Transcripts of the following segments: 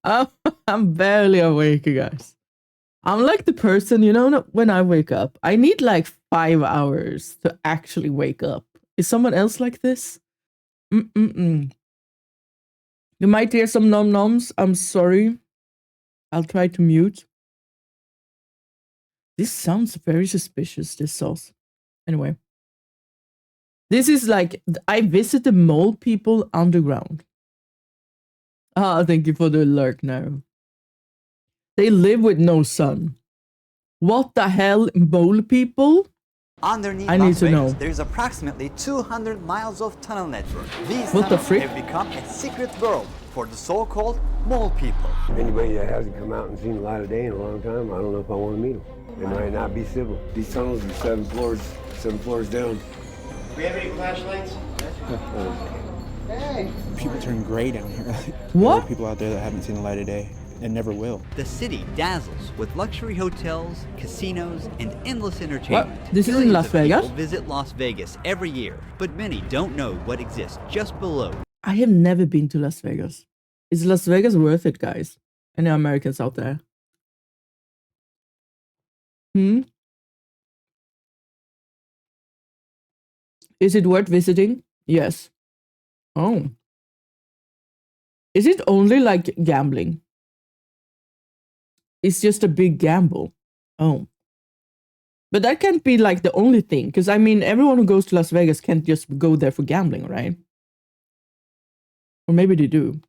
I'm, I'm barely awake, you guys. I'm like the person, you know, when I wake up, I need like 5 hours to actually wake up. Is someone else like this? Mm-mm-mm. You might hear some nom-noms. I'm sorry. I'll try to mute. This sounds very suspicious, this sauce. Anyway. This is like, I visit the mole people underground. Ah, thank you for the alert now. They live with no sun. What the hell, mole people? Underneath I need Las to Vegas, know. there's approximately 200 miles of tunnel network. These What the tunnels frick? have become a secret world for the so-called mole people. Anybody that hasn't come out and seen the light of day in a long time, I don't know if I want to meet them. They might not be civil. These tunnels are 7 floors down. Do we have any flashlights? Hey. People turn gray down here. What? There are people out there that haven't seen the light of day and never will. The city dazzles with luxury hotels, casinos, and endless entertainment. What? This is in Millions Las of people Vegas? visit Las Vegas every year, but many don't know what exists just below. I have never been to Las Vegas. Is Las Vegas worth it, guys? Any Americans out there? Is it worth visiting? Yes. Oh. Is it only like gambling? It's just a big gamble. Oh. But that can't be like the only thing. Because I mean, everyone who goes to Las Vegas can't just go there for gambling, right? Or maybe they do.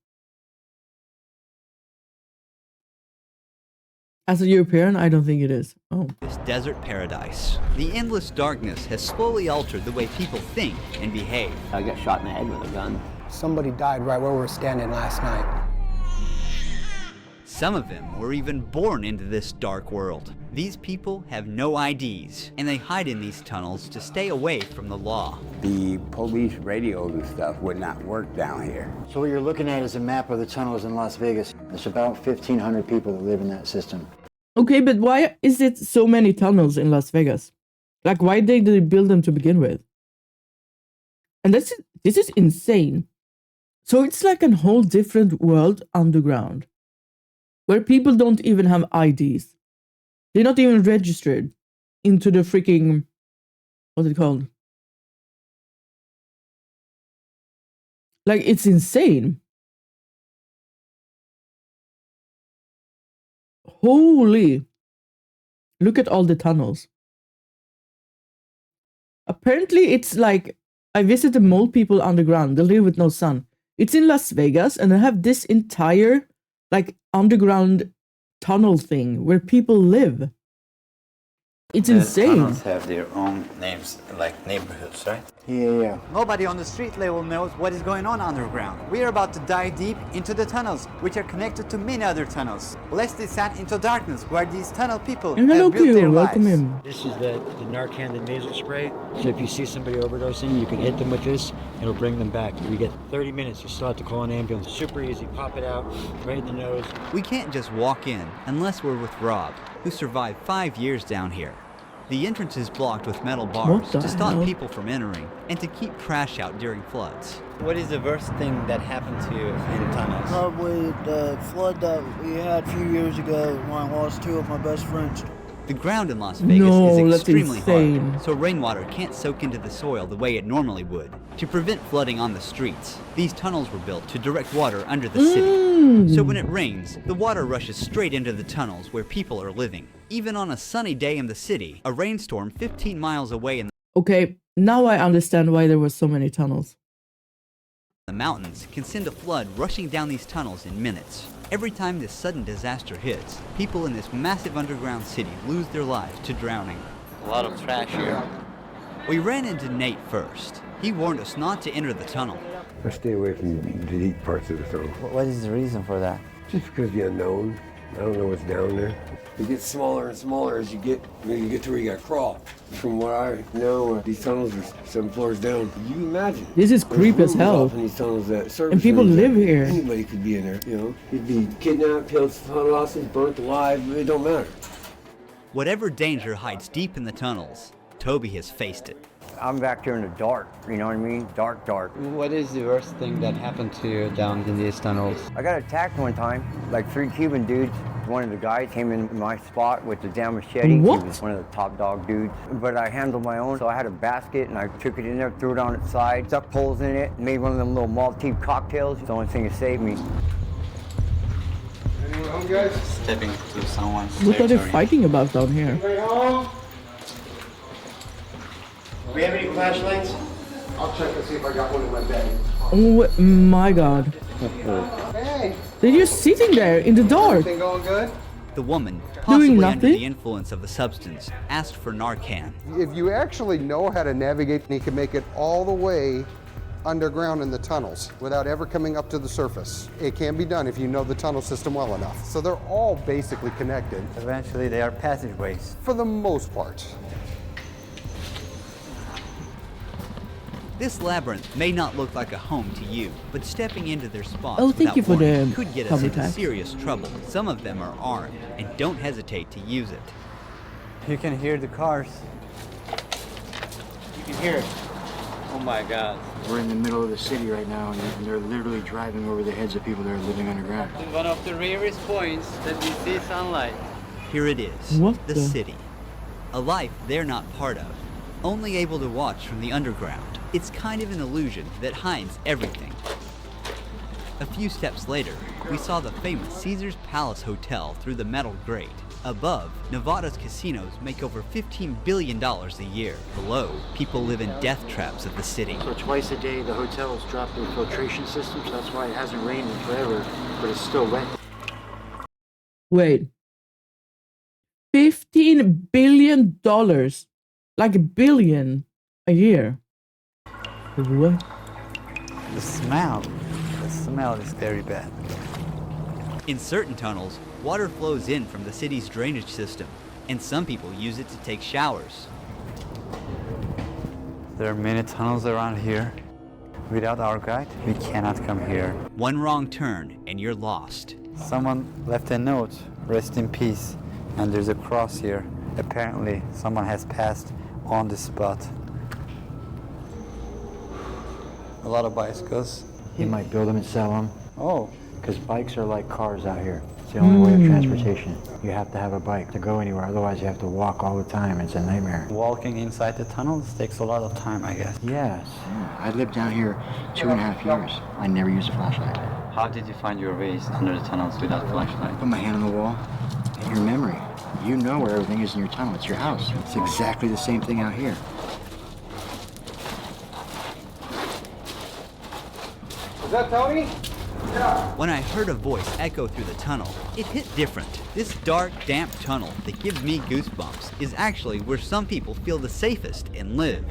As a European, I don't think it is. Oh. This desert paradise. The endless darkness has slowly altered the way people think and behave. I got shot in the head with a gun. Somebody died right where we were standing last night. Some of them were even born into this dark world. These people have no IDs, and they hide in these tunnels to stay away from the law. The police radios and stuff would not work down here. So what you're looking at is a map of the tunnels in Las Vegas. There's about 1,500 people that live in that system. Okay, but why is it so many tunnels in Las Vegas? Like, why did they build them to begin with? And this is insane. So it's like a whole different world underground, where people don't even have IDs. They're not even registered into the freaking, what's it called? Like, it's insane. Holy. Look at all the tunnels. Apparently, it's like, I visited mole people underground. They live with no sun. It's in Las Vegas, and I have this entire, like, underground tunnel thing where people live. It's insane. Tunnels have their own names, like neighborhoods, right? Yeah. Nobody on the street level knows what is going on underground. We are about to dive deep into the tunnels, which are connected to many other tunnels. Let's descend into darkness, where these tunnel people And hello, have built their Q. Welcome lives. in. This is the Narcan, the nasal spray. So if you see somebody overdosing, you can hit them with this, it'll bring them back. You get 30 minutes, you still have to call an ambulance. Super easy, pop it out, right in the nose. We can't just walk in unless we're with Rob, who survived 5 years down here. The entrance is blocked with metal bars to stop people from entering and to keep trash out during floods. What is the worst thing that happened to you in tunnels? Probably the flood that we had a few years ago when I lost 2 of my best friends. The ground in Las Vegas No, is that's extremely insane. hard, so rainwater can't soak into the soil the way it normally would. To prevent flooding on the streets, these tunnels were built to direct water under the city. So when it rains, the water rushes straight into the tunnels where people are living. Even on a sunny day in the city, a rainstorm 15 miles away in Okay, now I understand why there were so many tunnels. the mountains can send a flood rushing down these tunnels in minutes. Every time this sudden disaster hits, people in this massive underground city lose their lives to drowning. A lot of trash here. We ran into Nate first. He warned us not to enter the tunnel. I stay away from the deep parts of the tunnel. What is the reason for that? Just because of the unknown. I don't know what's down there. It gets smaller and smaller as you get to where you got to crawl. From what I know, these tunnels are 7 floors down. You imagine. This is creepy as hell. In these tunnels that And people live here. Anybody could be in there, you know. You'd be kidnapped, killed, lost, burnt alive. It don't matter. Whatever danger hides deep in the tunnels, Toby has faced it. I'm back there in the dark, you know what I mean? Dark, dark. What is the worst thing that happened to you down in these tunnels? I got attacked one time, like 3 Cuban dudes. One of the guys came in my spot with the damn machete. What? He was one of the top dog dudes. But I handled my own, so I had a basket and I took it in there, threw it on its side, stuck poles in it, made one of them little Maltese cocktails. It's the only thing that saved me. Anyone home, guys? Stepping to someone's What are they territory. fighting about down here? Anybody home? Do we have any flashlights? I'll check and see if I got one in my bag. Oh my god. Hey, They're just sitting there in the dark. everything going good? The woman, possibly under nothing? the influence of the substance, asked for Narcan. If you actually know how to navigate, you can make it all the way underground in the tunnels without ever coming up to the surface. It can be done if you know the tunnel system well enough. So they're all basically connected Eventually they are passageways. for the most part. This labyrinth may not look like a home to you, but stepping into their spots Oh, thank without you for the warning could get us cover into tax. serious trouble. Some of them are armed and don't hesitate to use it. You can hear the cars. You can hear it. Oh my god. We're in the middle of the city right now, and they're literally driving over the heads of people that are living underground. In one of the rarest points that we see sunlight. Here it is, What the the- city. A life they're not part of, only able to watch from the underground. It's kind of an illusion that hides everything. A few steps later, we saw the famous Caesar's Palace Hotel through the metal grate. Above, Nevada's casinos make over $15 billion a year. Below, people live in death traps of the city. So twice a day, the hotels drop their filtration systems. That's why it hasn't rained in forever, but it's still wet. Wait. $15 billion. Like a billion a year. What? The smell is very bad. In certain tunnels, water flows in from the city's drainage system, and some people use it to take showers. There are many tunnels around here. Without our guide, we cannot come here. One wrong turn and you're lost. Someone left a note, rest in peace, and there's a cross here. Apparently, someone has passed on the spot. A lot of bicycles. He might build them and sell them, Oh, because bikes are like cars out here. It's the only way of transportation. You have to have a bike to go anywhere, otherwise you have to walk all the time. It's a nightmare. walking inside the tunnels takes a lot of time, I guess. Yes. I lived down here 2.5 years. I never used a flashlight. How did you find your ways under the tunnels without flashlight? Put my hand on the wall. And your memory. You know where everything is in your tunnel. It's your house. It's exactly the same thing out here. Is that Tony? When I heard a voice echo through the tunnel, it hit different. This dark, damp tunnel that gives me goosebumps is actually where some people feel the safest and live.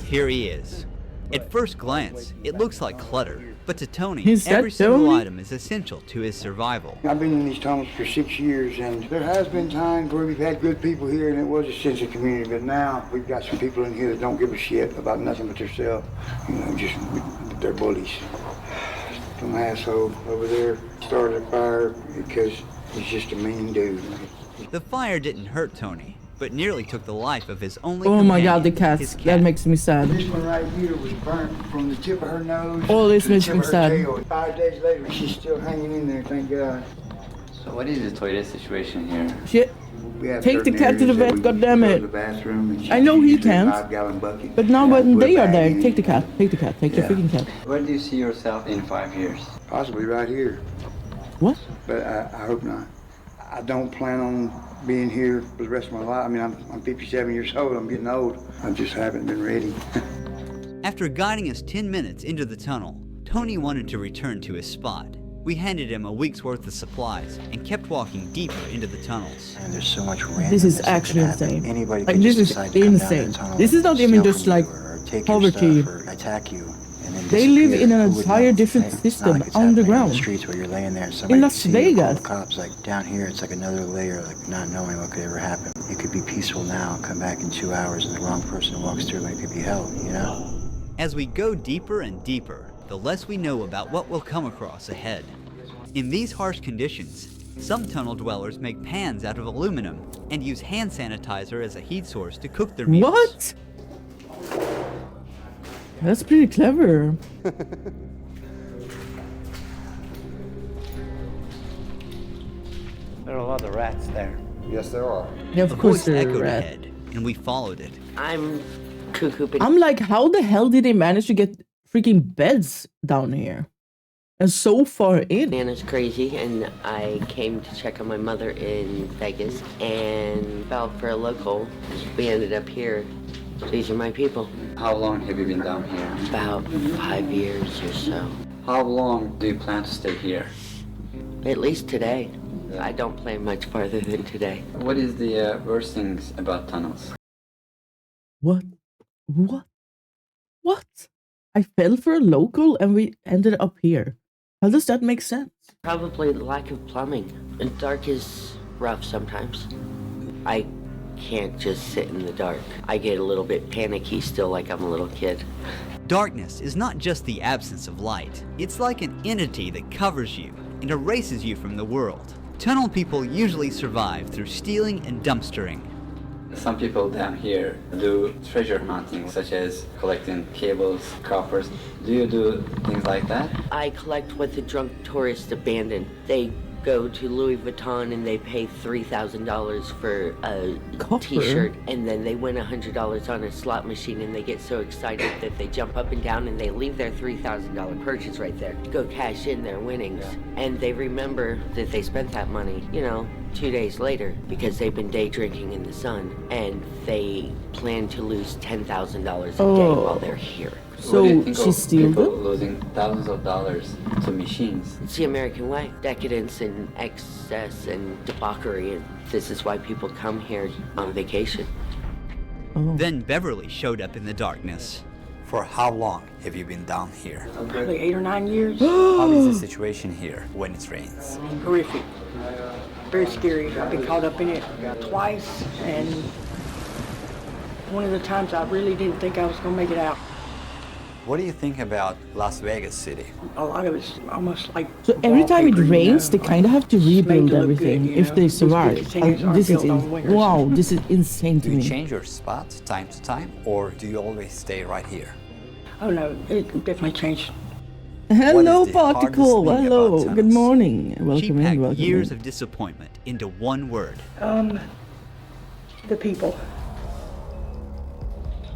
Here he is. At first glance, it looks like clutter, but to Tony, Is that every single Tony? item is essential to his survival. I've been in these tunnels for 6 years, and there has been times where we've had good people here, and it was a sense of community. But now we've got some people in here that don't give a shit about nothing but themselves. You know, just they're bullies. Some asshole over there started a fire because he's just a mean dude. The fire didn't hurt Tony, but nearly took the life of his only Oh my god, the companion, cat. his cat. That makes me sad. This one right here was burnt from the tip of her nose Oh, this to the makes tip me of her sad. tail. 5 days later, she's still hanging in there, thank God. So what is the toilet situation here? Shit. We have Take the certain cat to the areas that vet, we goddammit. go to the bathroom, and I know he uses a can't. 5-gallon bucket. But now And I when put a they are bag there, in take the it. cat. Take the cat. Take the Yeah. freaking cat. Where do you see yourself in 5 years? Possibly right here, What? but I hope not. I don't plan on being here for the rest of my life. I mean, I'm 57 years old. I'm getting old. I just haven't been ready. After guiding us 10 minutes into the tunnel, Tony wanted to return to his spot. We handed him a week's worth of supplies and kept walking deeper into the tunnels. And there's so much randomness. This is that can actually happen. insane. Anybody Like, could this just is decide to come down insane. the tunnel This is not and even steal just from like you or take poverty. your stuff or attack you and then They live disappear. in an Who would entire know? different It's not system like it's happening underground. in the streets where you're laying there and somebody Las can see you, call Vegas. the cops. Like down here, it's like another layer, like not knowing what could ever happen. It could be peaceful now, come back in 2 hours, and the wrong person walks through, and it could be hell. You know. As we go deeper and deeper, the less we know about what we'll come across ahead. In these harsh conditions, some tunnel dwellers make pans out of aluminum and use hand sanitizer as a heat source to cook their meals. What? That's pretty clever. There are a lot of rats there. Yes, there are. Yeah, of A course voice they're echoed rat. ahead, and we followed it. I'm cuckoo. I'm like, how the hell did they manage to get freaking beds down here? And so far in. Nana's crazy, and I came to check on my mother in Vegas and fell for a local. We ended up here. These are my people. How long have you been down here? About 5 years or so. How long do you plan to stay here? At least today. I don't plan much farther than today. What is the worst things about tunnels? What? What? What? I fell for a local and we ended up here. How does that make sense? Probably the lack of plumbing. And dark is rough sometimes. I can't just sit in the dark. I get a little bit panicky still, like I'm a little kid. Darkness is not just the absence of light. It's like an entity that covers you and erases you from the world. Tunnel people usually survive through stealing and dumpstering. Some people down here do treasure hunting, such as collecting cables, coppers. Do you do things like that? I collect what the drunk tourists abandon. They go to Louis Vuitton and they pay $3,000 for a t-shirt, and then they win $100 on a slot machine, and they get so excited that they jump up and down and they leave their $3,000 purchase right there to go cash in their winnings. And they remember that they spent that money, 2 days later, because they've been day drinking in the sun, and they plan to lose $10,000 a day while they're here. So she steals them? Losing thousands of dollars to machines. It's the American way. Decadence and excess and debauchery, and this is why people come here on vacation. Then Beverly showed up in the darkness. For how long have you been down here? Probably 8 or 9 years. How is the situation here when it rains? Horrific. Very scary. I've been caught up in it twice, and one of the times I really didn't think I was going to make it out. What do you think about Las Vegas City? A lot of it's almost like So every time it wallpaper, rains, they kind of have to rebuild everything if they survive. This is wow, this is insane to Do you me. change your spot time to time, or do you always stay right here? Oh no, it definitely changed. Hello, the hardest Particle. thing Hello. about Good tunnels? morning. She Welcome in. packed Welcome years in. of disappointment into one word. The people.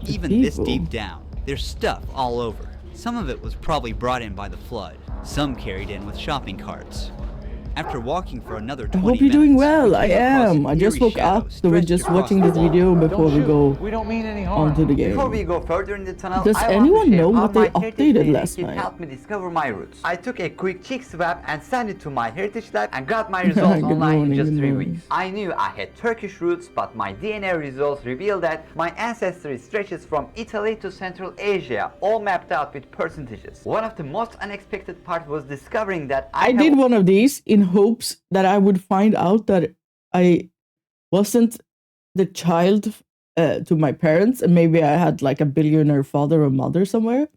Even this people. deep down, there's stuff all over. Some of it was probably brought in by the flood. Some carried in with shopping carts. After walking for another 20 I minutes, hope you're doing well. we I came across am. an I just eerie woke shadow up, so we're stretched just across watching the this wall. video before we go We don't mean any harm. onto the game. Before we go further in the tunnel, Does I want anyone to share know how what they my heritage updated DNA last kit night? helped me discover my roots. I took a quick cheek swab and sent it to my heritage lab and got my results Good online morning, in just good 3 morning. weeks. I knew I had Turkish roots, but my DNA results revealed that my ancestry stretches from Italy to Central Asia, all mapped out with percentages. One of the most unexpected parts was discovering that I did one of these in hopes that I would find out that I wasn't the child to my parents, and maybe I had like a billionaire father or mother somewhere.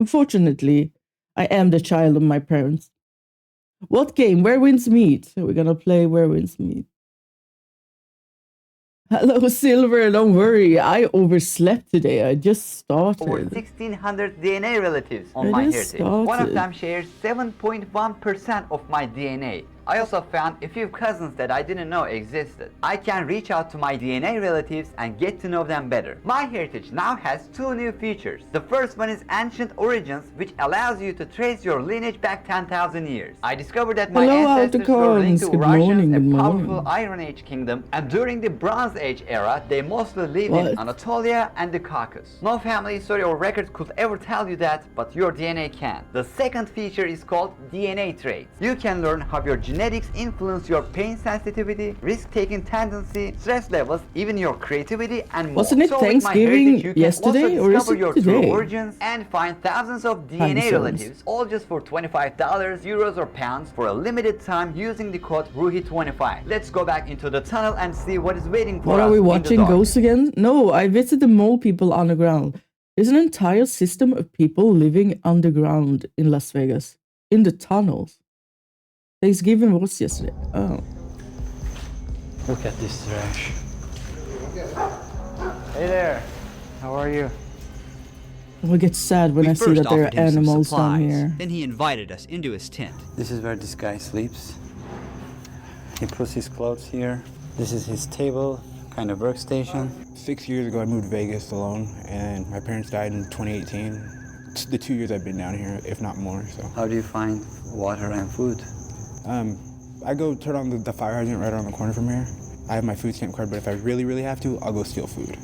Unfortunately, I am the child of my parents. What game? Where Winds Meet? We're gonna play Where Winds Meet. Hello, Silver. Don't worry. I overslept today. I just started. over 1,600 DNA relatives on I my just heritage. One of started. them shares 7.1% of my DNA. I also found a few cousins that I didn't know existed. I can reach out to my DNA relatives and get to know them better. My heritage now has 2 new features. The first one is Ancient Origins, which allows you to trace your lineage back 10,000 years. I discovered that my Hello, ancestors were linked to Autocons. Good Russians, morning, good a powerful morning. Iron Age kingdom, and during the Bronze Age era, they mostly lived in What? Anatolia and the Caucasus. No family history or record could ever tell you that, but your DNA can. The second feature is called DNA traits. You can learn how your genetics influence your pain sensitivity, risk-taking tendency, stress levels, even your creativity, and more. Wasn't it So with my Thanksgiving heritage, you can yesterday, also or is discover it your today? true origins and find thousands of DNA zones. relatives, all just for $25, euros, or pounds for a limited time using the code RUHI25. Let's go back into the tunnel and see what is waiting for What us are we in the watching? dark. Ghosts again? No, I visited the mole people underground. There's an entire system of people living underground in Las Vegas, in the tunnels. Thanksgiving was yesterday. Oh. Look at this trash. Hey there, how are you? I get sad when We I see first that there offered are him some animals down supplies, here. then he invited us into his tent. This is where this guy sleeps. He puts his clothes here. This is his table, kind of workstation. 6 years ago, I moved to Vegas alone, and my parents died in 2018. It's the 2 years I've been down here, if not more. So, how do you find water and food? I go turn on the fire hydrant right around the corner from here. I have my food stamp card, but if I really, really have to, I'll go steal food.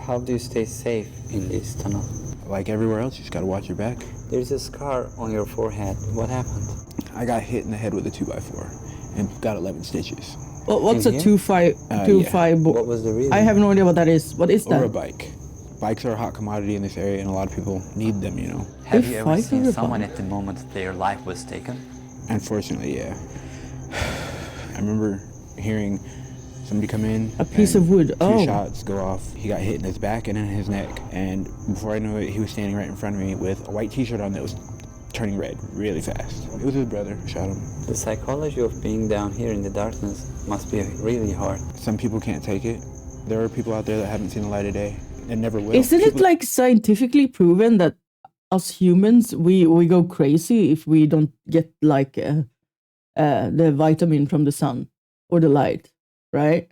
How do you stay safe in this tunnel? Like everywhere else, you just gotta watch your back. There's a scar on your forehead. What happened? I got hit in the head with a 2x4 and got 11 stitches. Well, what's In a here? 2x5? What was the reason? I have no idea what that is. What is that? Or a bike. Bikes are a hot commodity in this area, and a lot of people need them, you know. Have you ever seen someone at the moment their life was taken? Unfortunately, yeah. I remember hearing somebody come in. A piece of wood. Two shots go off. He got hit in his back and in his neck. And before I knew it, he was standing right in front of me with a white t-shirt on that was turning red really fast. It was his brother who shot him. The psychology of being down here in the darkness must be really hard. Some people can't take it. There are people out there that haven't seen the light of day and never will. Isn't it like scientifically proven that us humans, we go crazy if we don't get like the vitamin from the sun or the light, right?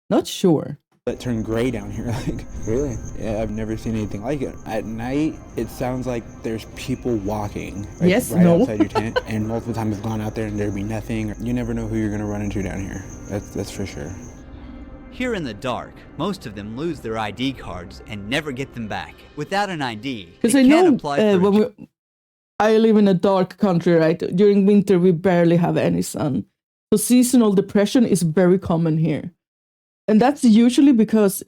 Not sure. That turn gray down here, like. Really? Yeah, I've never seen anything like it. At night, it sounds like there's people walking. Like, yes, right no. outside your tent, and multiple times I've gone out there and there'd be nothing. You never know who you're gonna run into down here. That's for sure. Here in the dark, most of them lose their ID cards and never get them back. Without an ID, Because they I can't know apply for when I live in a dark country, right? During winter, we barely have any sun. So seasonal depression is very common here. And that's usually because,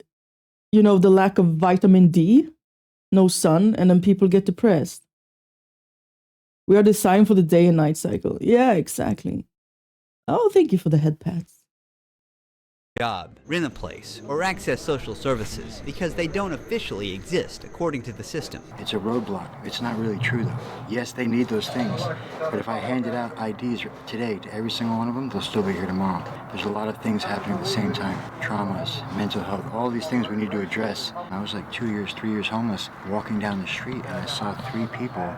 you know, the lack of vitamin D, no sun, and then people get depressed. We are designed for the day and night cycle. Yeah, exactly. Oh, thank you for the head pats. job, rent a place, or access social services because they don't officially exist according to the system. It's a roadblock. It's not really true, though. Yes, they need those things, but if I handed out IDs today to every single one of them, they'll still be here tomorrow. There's a lot of things happening at the same time. Traumas, mental health, all these things we need to address. I was like 2 years, 3 years homeless, walking down the street, and I saw 3 people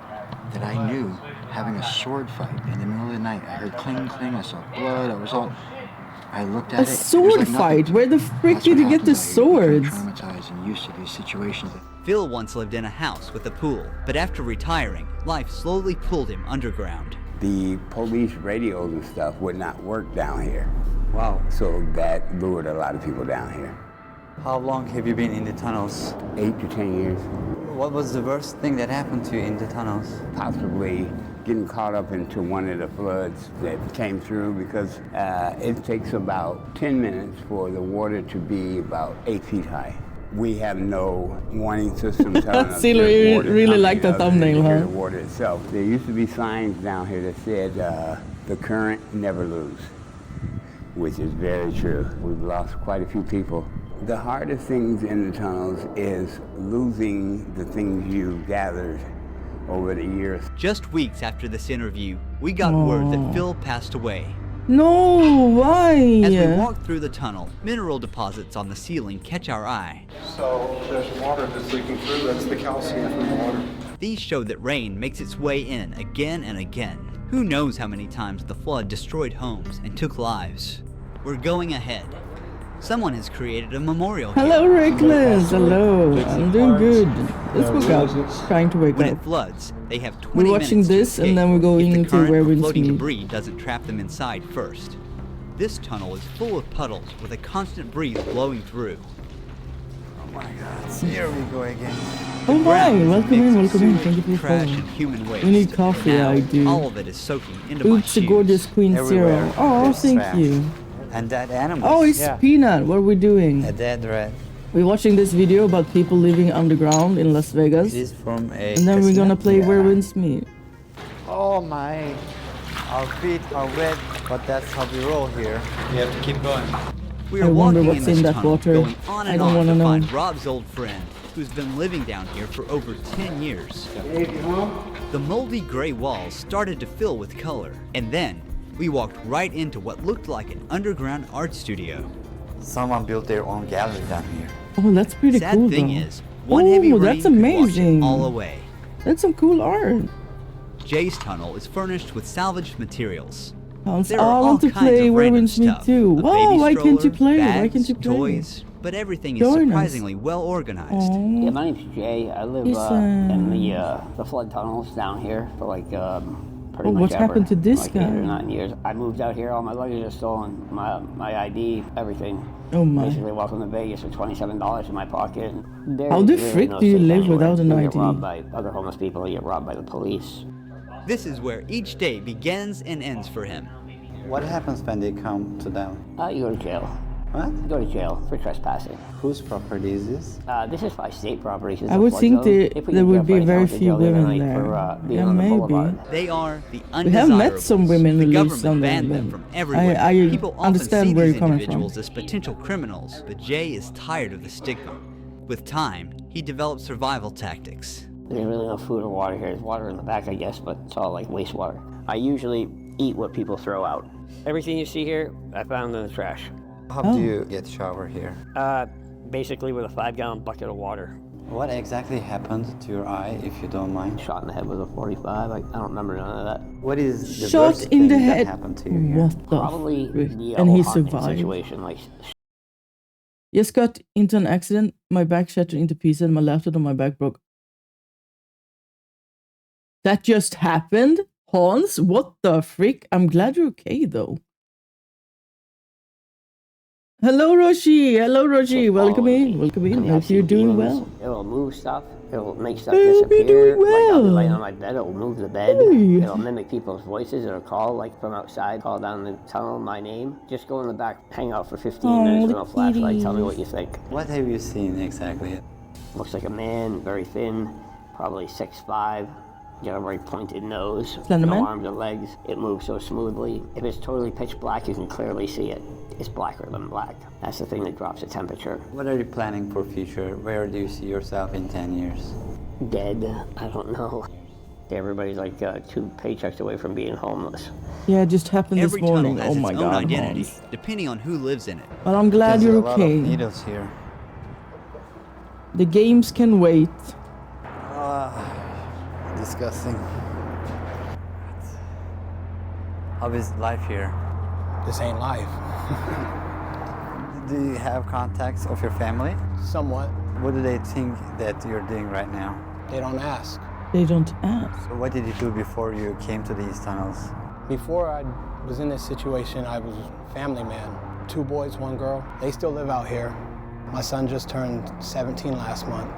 that I knew having a sword fight in the middle of the night. I heard cling, cling, I saw blood, I looked at a sword fight? Where the frick did you get the swords? Traumatized and used to these situations. Phil once lived in a house with a pool, but after retiring, life slowly pulled him underground. The police radios and stuff would not work down here. Wow. So that lured a lot of people down here. How long have you been in the tunnels? 8 to 10 years. What was the worst thing that happened to you in the tunnels? Possibly getting caught up into one of the floods that came through because it takes about 10 minutes for the water to be about 8 feet high. We have no warning system telling us Still, there's water really coming like the other than thumbnail, to hear huh? the water itself. There used to be signs down here that said the current never lose, which is very true. We've lost quite a few people. The hardest things in the tunnels is losing the things you gathered over the years. Just weeks after this interview, we got word that Phil passed away. No, why? As we walk through the tunnel, mineral deposits on the ceiling catch our eye. So there's water that's leaking through. That's the calcium from the water. These show that rain makes its way in again and again. Who knows how many times the flood destroyed homes and took lives. We're going ahead. Someone has created a memorial here. Hello, Reckless. Hello. I'm doing good. Let's wake up. Trying to wake When up. it floods, they have 20 We're watching minutes to this, and escape then we're going if the into current where or we floating meet. debris doesn't trap them inside first. This tunnel is full of puddles with a constant breeze blowing through. Oh my God! Here we go again. Oh my! Welcome in, welcome in. Thank you for Trash following. and human waste. We need coffee, Now, I do. all of it is soaking into my Oops, a shoes. gorgeous Queen Everywhere. Zero. Oh, There's thank trash. you. And that animal. Oh, it's Peanut. What are we doing? A dead rat. We're watching this video about people living underground in Las Vegas. It is from a And then we're casino? gonna play Yeah. Where Winds Meet. Oh my. Our feet are wet, but that's how we roll here. You have to keep going. We I are wonder walking what's in this in that tunnel, water. going on I and don't on wanna to know. find Rob's old friend, who's been living down here for over 10 years. The moldy gray walls started to fill with color, and then we walked right into what looked like an underground art studio. Someone built their own gallery down here. Oh, that's pretty Sad cool thing though. is, One heavy rain that's could wash it amazing. all away. That's some cool art. Jay's tunnel is furnished with salvaged materials. Sounds, There I are all want to kinds play of Where random Winds Meet stuff. too. A Wow, baby why can't you stroller, play? Why bags, can't you play? toys, but everything is Join us. surprisingly well organized. Yeah, my name's Jay. I live in the flood tunnels down here for like pretty much what's ever. happened to this like guy? 8 or 9 years. I moved out here. All my luggage is stolen. My ID, everything. Oh my. Basically, welcome to Vegas with $27 in my pocket. How the frick do you live without an You ID? get robbed by other homeless people. You get robbed by the police. This is where each day begins and ends for him. What happens when they come to them? You go to jail. What? You go to jail for trespassing. Whose property is this? This is by state property. I would think there would be very few women there. Yeah, maybe. They are the We have met undesirables. some women The who live government down banned there. them from everywhere. I People often understand see where these you're coming from. individuals as potential criminals, but Jay is tired of the stigma. With time, he developed survival tactics. There's really no food or water here. There's water in the back, I guess, but it's all like wastewater. I usually eat what people throw out. Everything you see here, I found in the trash. How do you get shower here? Basically with a 5-gallon bucket of water. What exactly happened to your eye, if you don't mind? Shot in the head with a 45. I don't remember none of that. What is the Shot worst in thing the that head. happened to you here? What the Probably frick? the And he whole haunting survived. situation. Like, Just got into an accident. My back shattered into pieces and my laptop on my back broke. That just happened? Hans? What the frick? I'm glad you're okay though. Hello Roshi! Hello Roshi! Welcome in! Welcome in! Hope you're doing well. It'll move stuff. It'll make stuff Hope you're disappear. doing Like I'll be well. laying on my bed. It'll move the bed. Hey. It'll mimic people's voices. It'll call like from outside. Call down the tunnel my name. Just go in the back. Hang out for 15 minutes with a flashlight. Tell me what you think. What have you seen exactly? Looks like a man, very thin, probably 6'5". Got a very pointed nose. Slender no man? arms or legs. It moves so smoothly. If it's totally pitch black, you can clearly see it. It's blacker than black. That's the thing that drops the temperature. What are you planning for future? Where do you see yourself in 10 years? Dead. I don't know. Everybody's like 2 paychecks away from being homeless. Yeah, it just happened Every this morning. tunnel has Oh my its own god, identity, Hans. depending on who lives in it. Well, I'm glad There's you're a lot okay. of needles here. The games can wait. Disgusting. How is life here? This ain't life. Do you have contacts of your family? Somewhat. What do they think that you're doing right now? They don't ask. They don't ask. So what did you do before you came to these tunnels? Before I was in this situation, I was a family man. 2 boys, 1 girl. They still live out here. My son just turned 17 last month.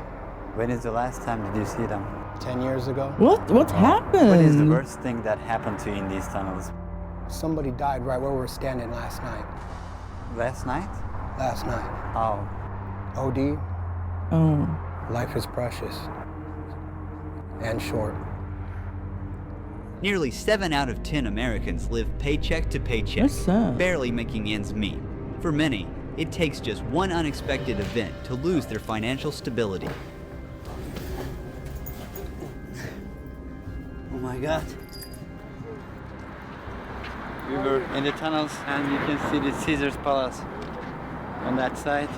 When is the last time did you see them? 10 years ago. What happened? What is the worst thing that happened to you in these tunnels? Somebody died right where we were standing last night. Last night? Last night. How? OD. Oh. Life is precious. And short. Nearly 7 out of 10 Americans live paycheck to paycheck, That's sad. barely making ends meet. For many, it takes just one unexpected event to lose their financial stability. Oh my God. We were in the tunnels and you can see the Caesar's Palace on that side.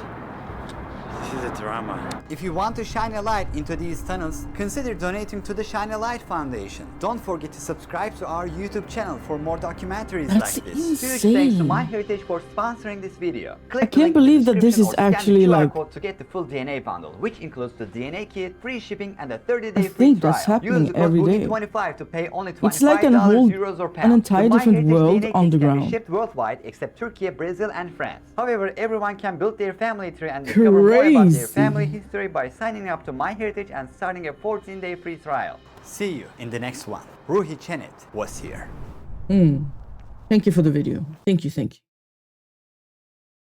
This is a drama. If you want to shine a light into these tunnels, consider donating to the Shine a Light Foundation. Don't forget to subscribe to our YouTube channel for more documentaries That's like this. insane. Huge thanks to MyHeritage for sponsoring this video. Click I the can't link in the believe that this description is or scan the actually QR like- code to get the full DNA bundle, which includes the DNA kit, free shipping, and a 30-day I free think trial. that's happening Use the code every day. BOOGIE25 to pay only $25, It's like an whole- euros or pounds. an entire The different MyHeritage world DNA kit on the can be ground. shipped worldwide except Turkey, Brazil, and France. However, everyone can build their family tree and discover more about their Crazy. family history by signing up to MyHeritage and starting a 14-day free trial. See you in the next one. Ruhi Chenet was here. Thank you for the video. Thank you, thank you.